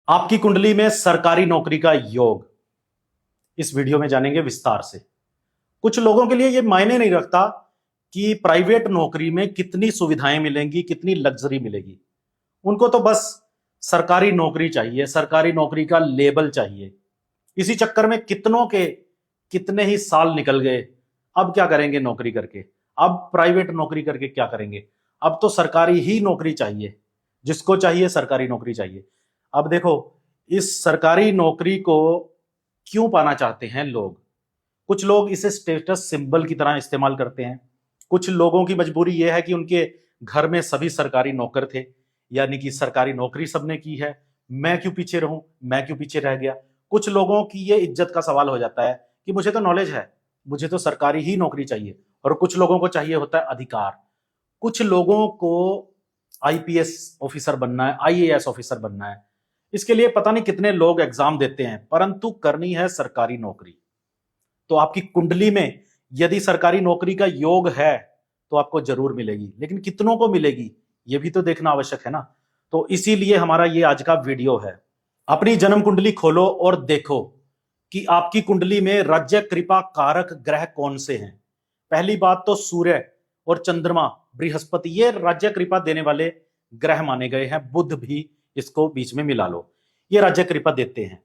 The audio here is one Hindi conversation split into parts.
आपकी कुंडली में सरकारी नौकरी का योग इस वीडियो में जानेंगे विस्तार से। कुछ लोगों के लिए यह मायने नहीं रखता कि प्राइवेट नौकरी में कितनी सुविधाएं मिलेंगी, कितनी लग्जरी मिलेगी। उनको तो बस सरकारी नौकरी चाहिए, सरकारी नौकरी का लेबल चाहिए। इसी चक्कर में कितनों के कितने ही साल निकल गए। अब क्या करेंगे नौकरी करके? अब प्राइवेट नौकरी करके क्या करेंगे? अब तो सरकारी ही नौकरी चाहिए। जिसको चाहिए सरकारी नौकरी चाहिए। अब देखो, इस सरकारी नौकरी को क्यों पाना चाहते हैं लोग? कुछ लोग इसे स्टेटस सिंबल की तरह इस्तेमाल करते हैं। कुछ लोगों की मजबूरी यह है कि उनके घर में सभी सरकारी नौकर थे, यानी कि सरकारी नौकरी सबने की है। मैं क्यों पीछे रहूं, मैं क्यों पीछे रह गया? कुछ लोगों की ये इज्जत का सवाल हो जाता है कि मुझे तो नॉलेज है, मुझे तो सरकारी ही नौकरी चाहिए। और कुछ लोगों को चाहिए होता है अधिकार। कुछ लोगों को आईपीएस ऑफिसर बनना है, आईएएस ऑफिसर बनना है। इसके लिए पता नहीं कितने लोग एग्जाम देते हैं, परंतु करनी है सरकारी नौकरी। तो आपकी कुंडली में यदि सरकारी नौकरी का योग है तो आपको जरूर मिलेगी, लेकिन कितनों को मिलेगी यह भी तो देखना आवश्यक है ना। तो इसीलिए हमारा ये आज का वीडियो है। अपनी जन्म कुंडली खोलो और देखो कि आपकी कुंडली में राज्य कृपा कारक ग्रह कौन से हैं। पहली बात तो सूर्य और चंद्रमा, बृहस्पति, ये राज्य कृपा देने वाले ग्रह माने गए हैं। बुध भी इसको बीच में मिला लो, ये राज्य कृपा देते हैं।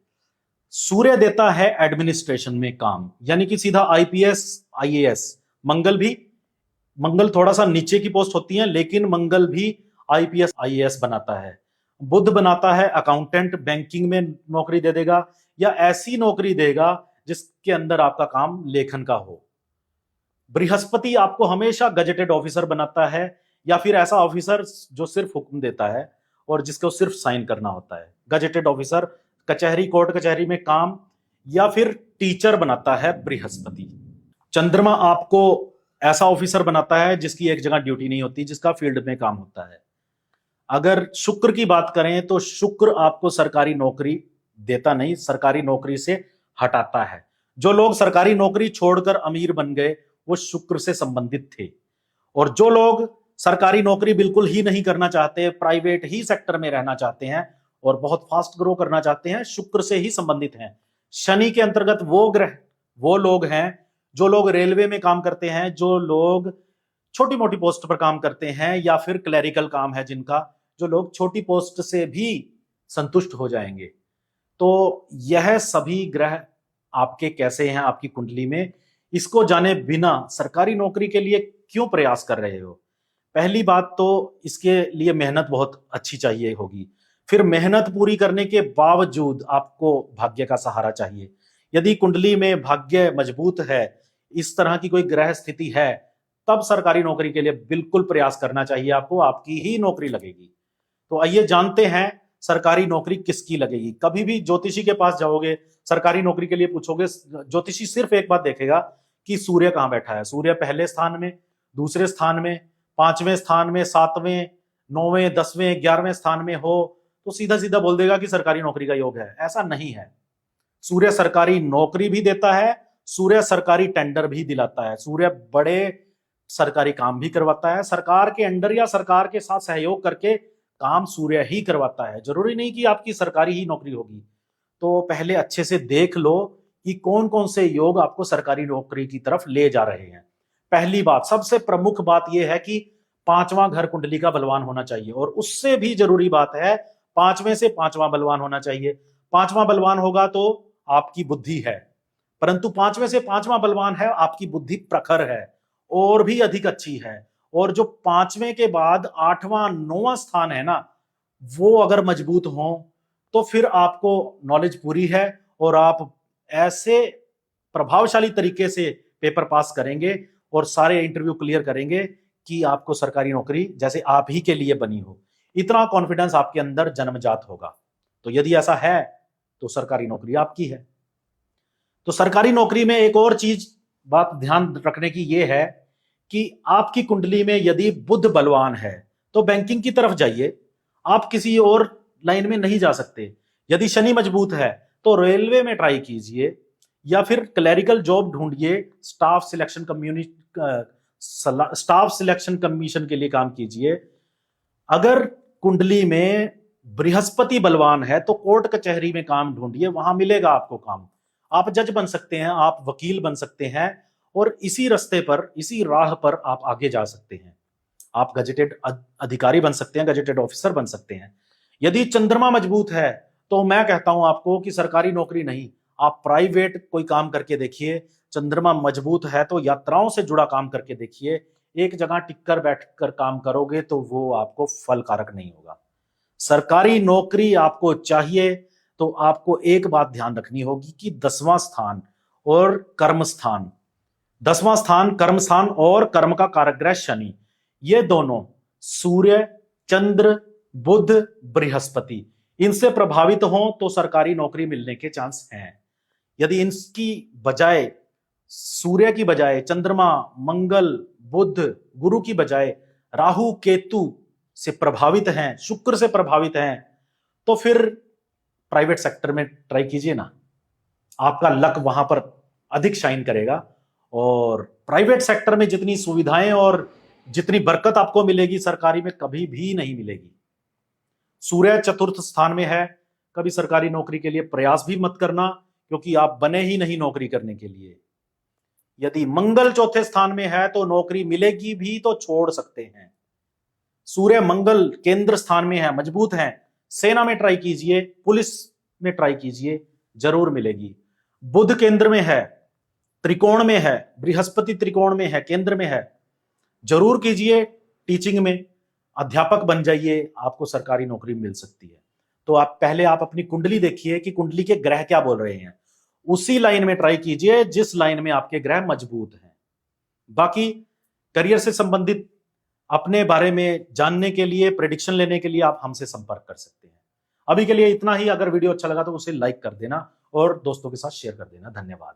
सूर्य देता है एडमिनिस्ट्रेशन में काम, यानी कि सीधा आईपीएस आईएएस। मंगल थोड़ा सा नीचे की पोस्ट होती है, लेकिन मंगल भी आईपीएस आईएएस बनाता है। बुध बनाता है अकाउंटेंट, बैंकिंग में नौकरी दे देगा, या ऐसी नौकरी देगा जिसके अंदर आपका काम लेखन का हो। बृहस्पति आपको हमेशा गजेटेड ऑफिसर बनाता है, या फिर ऐसा ऑफिसर जो सिर्फ हुक्म देता है और जिसको सिर्फ साइन करना होता है। गजेटेड ऑफिसर, कचहरी, कोर्ट कचहरी में काम, या फिर टीचर बनाता है बृहस्पति। चंद्रमा आपको ऐसा ऑफिसर बनाता है जिसकी एक जगह ड्यूटी नहीं होती, जिसका फील्ड में काम होता है। अगर शुक्र की बात करें तो शुक्र आपको सरकारी नौकरी देता नहीं, सरकारी नौकरी से हटाता है। जो लोग सरकारी नौकरी छोड़कर अमीर बन गए वो शुक्र से संबंधित थे, और जो लोग सरकारी नौकरी बिल्कुल ही नहीं करना चाहते, प्राइवेट ही सेक्टर में रहना चाहते हैं और बहुत फास्ट ग्रो करना चाहते हैं, शुक्र से ही संबंधित हैं। शनि के अंतर्गत वो ग्रह, वो लोग हैं जो लोग रेलवे में काम करते हैं, जो लोग छोटी मोटी पोस्ट पर काम करते हैं, या फिर क्लरिकल काम है जिनका, जो लोग छोटी पोस्ट से भी संतुष्ट हो जाएंगे। तो यह सभी ग्रह आपके कैसे हैं आपकी कुंडली में, इसको जाने बिना सरकारी नौकरी के लिए क्यों प्रयास कर रहे हो? पहली बात तो इसके लिए मेहनत बहुत अच्छी चाहिए होगी। फिर मेहनत पूरी करने के बावजूद आपको भाग्य का सहारा चाहिए। यदि कुंडली में भाग्य मजबूत है, इस तरह की कोई ग्रह स्थिति है, तब सरकारी नौकरी के लिए बिल्कुल प्रयास करना चाहिए आपको, आपकी ही नौकरी लगेगी। तो आइए जानते हैं सरकारी नौकरी किसकी लगेगी। कभी भी ज्योतिषी के पास जाओगे, सरकारी नौकरी के लिए पूछोगे, ज्योतिषी सिर्फ एक बात देखेगा कि सूर्य कहां बैठा है। सूर्य पहले स्थान में, दूसरे स्थान में, पांचवें स्थान में, सातवें, नौवें, 10वें, 11वें स्थान में हो तो सीधा सीधा बोल देगा कि सरकारी नौकरी का योग है। ऐसा नहीं है। सूर्य सरकारी नौकरी भी देता है, सूर्य सरकारी टेंडर भी दिलाता है, सूर्य बड़े सरकारी काम भी करवाता है। सरकार के अंडर या सरकार के साथ सहयोग करके काम सूर्य ही करवाता है। जरूरी नहीं कि आपकी सरकारी ही नौकरी होगी। तो पहले अच्छे से देख लो कि कौन कौन से योग आपको सरकारी नौकरी की तरफ ले जा रहे हैं। पहली बात, सबसे प्रमुख बात यह है कि पांचवां घर कुंडली का बलवान होना चाहिए, और उससे भी जरूरी बात है पांचवें से पांचवां बलवान होना चाहिए। पांचवां बलवान होगा तो आपकी बुद्धि है, परंतु पांचवें से पांचवां बलवान है, आपकी बुद्धि प्रखर है और भी अधिक अच्छी है। और जो पांचवें के बाद आठवां नौवां स्थान है ना, वो अगर मजबूत हो तो फिर आपको नॉलेज पूरी है, और आप ऐसे प्रभावशाली तरीके से पेपर पास करेंगे और सारे इंटरव्यू क्लियर करेंगे कि आपको सरकारी नौकरी जैसे आप ही के लिए बनी हो। इतना कॉन्फिडेंस आपके अंदर जन्मजात होगा। तो यदि ऐसा है तो सरकारी नौकरी आपकी है। तो सरकारी नौकरी में एक और चीज बात ध्यान रखने की यह है कि आपकी कुंडली में यदि बुध बलवान है तो बैंकिंग की तरफ जाइए, आप किसी और लाइन में नहीं जा सकते। यदि शनि मजबूत है तो रेलवे में ट्राई कीजिए, या फिर क्लरिकल जॉब ढूंढिए, स्टाफ सिलेक्शन कमीशन के लिए काम कीजिए। अगर कुंडली में बृहस्पति बलवान है तो कोर्ट कचहरी में काम ढूंढिए, वहां मिलेगा आपको काम। आप जज बन सकते हैं, आप वकील बन सकते हैं, और इसी रास्ते पर, इसी राह पर आप आगे जा सकते हैं। आप गजेटेड अधिकारी बन सकते हैं, गजेटेड ऑफिसर बन सकते हैं। यदि चंद्रमा मजबूत है तो मैं कहता हूं आपको कि सरकारी नौकरी नहीं, आप प्राइवेट कोई काम करके देखिए। चंद्रमा मजबूत है तो यात्राओं से जुड़ा काम करके देखिए। एक जगह टिककर बैठकर काम करोगे तो वो आपको फलकारक नहीं होगा। सरकारी नौकरी आपको चाहिए तो आपको एक बात ध्यान रखनी होगी कि 10वां स्थान और कर्म स्थान, 10वां स्थान कर्म स्थान और कर्म का कारक शनि, ये दोनों सूर्य, चंद्र, बुध, बृहस्पति, इनसे प्रभावित हो तो सरकारी नौकरी मिलने के चांस हैं। यदि इनकी बजाय, सूर्य की बजाय चंद्रमा, मंगल, बुध, गुरु की बजाय राहु, केतु से प्रभावित हैं, शुक्र से प्रभावित हैं, तो फिर प्राइवेट सेक्टर में ट्राई कीजिए ना, आपका लक वहां पर अधिक शाइन करेगा। और प्राइवेट सेक्टर में जितनी सुविधाएं और जितनी बरकत आपको मिलेगी सरकारी में कभी भी नहीं मिलेगी। सूर्य चतुर्थ स्थान में है, कभी सरकारी नौकरी के लिए प्रयास भी मत करना, क्योंकि आप बने ही नहीं नौकरी करने के लिए। यदि मंगल चौथे स्थान में है तो नौकरी मिलेगी भी तो छोड़ सकते हैं। सूर्य मंगल केंद्र स्थान में है, मजबूत है, सेना में ट्राई कीजिए, पुलिस में ट्राई कीजिए, जरूर मिलेगी। बुध केंद्र में है, त्रिकोण में है, बृहस्पति त्रिकोण में है, केंद्र में है, जरूर कीजिए। टीचिंग में अध्यापक बन जाइए, आपको सरकारी नौकरी मिल सकती है। तो आप पहले आप अपनी कुंडली देखिए कि कुंडली के ग्रह क्या बोल रहे हैं, उसी लाइन में ट्राई कीजिए जिस लाइन में आपके ग्रह मजबूत हैं। बाकी करियर से संबंधित अपने बारे में जानने के लिए, प्रेडिक्शन लेने के लिए आप हमसे संपर्क कर सकते हैं। अभी के लिए इतना ही। अगर वीडियो अच्छा लगा तो उसे लाइक कर देना और दोस्तों के साथ शेयर कर देना। धन्यवाद।